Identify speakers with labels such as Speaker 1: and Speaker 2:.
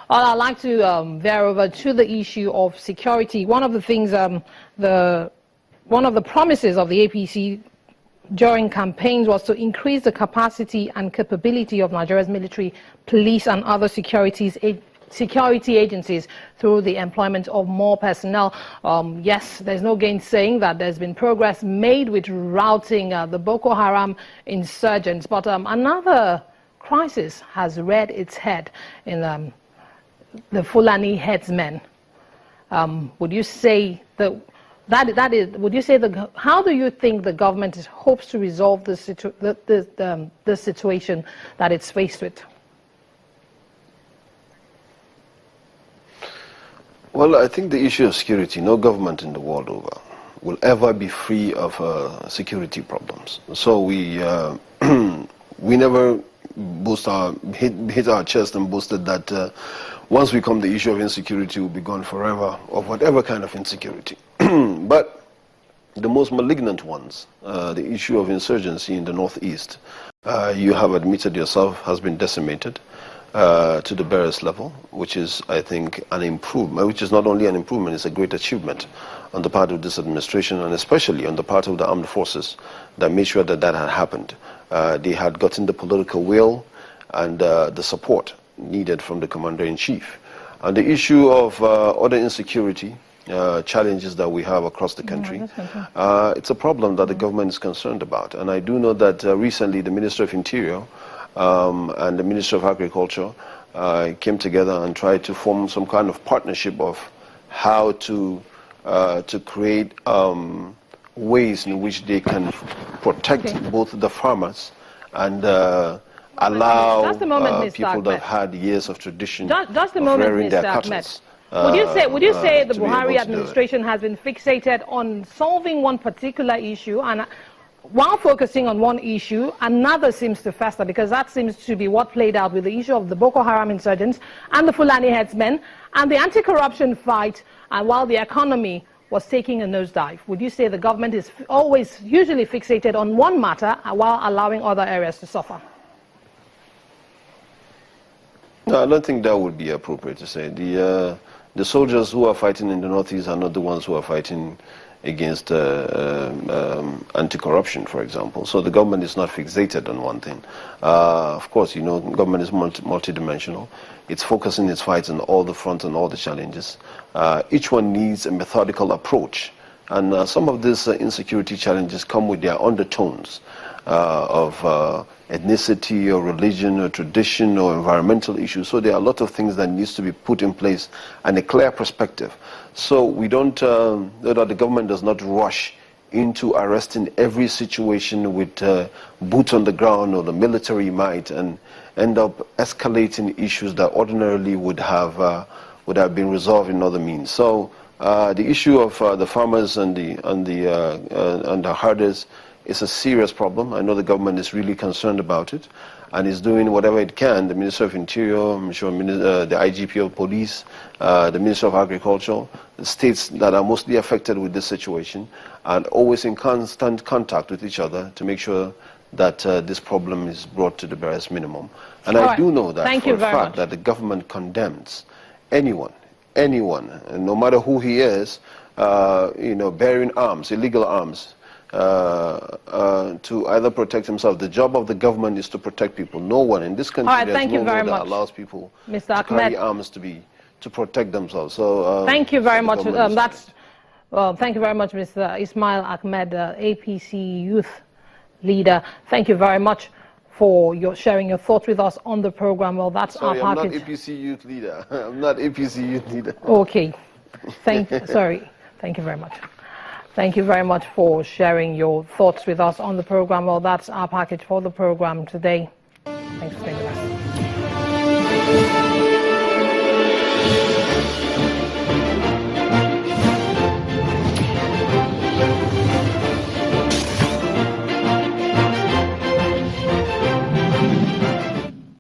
Speaker 1: Well, I'd like to veer over to the issue of security. One of the things, one of the promises of the APC during campaigns was to increase the capacity and capability of Nigeria's military, police, and other security agencies through the employment of more personnel. Yes, there's no gainsaying that there's been progress made with routing the Boko Haram insurgents, but another crisis has reared its head in the Fulani headsmen. Would you say how do you think the government hopes to resolve the situation that it's faced with?
Speaker 2: Well, I think the issue of security, no government in the world over will ever be free of security problems. So we never hit our chest and boasted that once we come, the issue of insecurity will be gone forever, of whatever kind of insecurity. But the most malignant ones, the issue of insurgency in the northeast, you have admitted yourself, has been decimated to the barest level, which is, I think, an improvement, which is not only an improvement, it's a great achievement on the part of this administration, and especially on the part of the armed forces that made sure that that had happened. They had gotten the political will and the support needed from the commander-in-chief. And the issue of other insecurity challenges that we have across the country, it's a problem that the government is concerned about. And I do know that recently the Minister of Interior and the Minister of Agriculture came together and tried to form some kind of partnership of how to create ways in which they can protect both the farmers and allow people that have had years of tradition of rearing their cattle.
Speaker 1: Would you say the Buhari administration has been fixated on solving one particular issue, and while focusing on one issue, another seems to fester, because that seems to be what played out with the issue of the Boko Haram insurgents and the Fulani headsmen and the anti-corruption fight, and while the economy was taking a nosedive? Would you say the government is usually fixated on one matter while allowing other areas to suffer?
Speaker 2: No, I don't think that would be appropriate to say. The soldiers who are fighting in the northeast are not the ones who are fighting against anti-corruption, for example. So the government is not fixated on one thing. Of course, you know, government is multidimensional. It's focusing its fights on all the fronts and all the challenges. Each one needs a methodical approach. And some of these insecurity challenges come with their undertones of ethnicity or religion or tradition or environmental issues. So there are a lot of things that needs to be put in place and a clear perspective. So we don't, the government does not rush into arresting every situation with boots on the ground or the military might and end up escalating issues that ordinarily would have been resolved in other means. So the issue of the farmers and the herders is a serious problem. I know the government is really concerned about it and is doing whatever it can. The Minister of Interior, I'm sure the IGP of Police, the Minister of Agriculture, the states that are mostly affected with this situation, and always in constant contact with each other to make sure that this problem is brought to the barest minimum. And I do know that for a fact that the government condemns anyone, and no matter who he is, bearing arms, illegal arms, to either protect himself. The job of the government is to protect people. No one in this country there's no law that allows people to carry arms to protect themselves. So
Speaker 1: thank you very much. Thank you very much, Mr. Ismail Ahmed, APC youth leader. Thank you very much for sharing your thoughts with us on the program. Well, that's our package.
Speaker 2: I'm not APC youth leader. I'm not APC youth leader.
Speaker 1: Okay. Thank you very much. Thank you very much for sharing your thoughts with us on the program. Well, that's our package for the program today. Thanks for staying with us.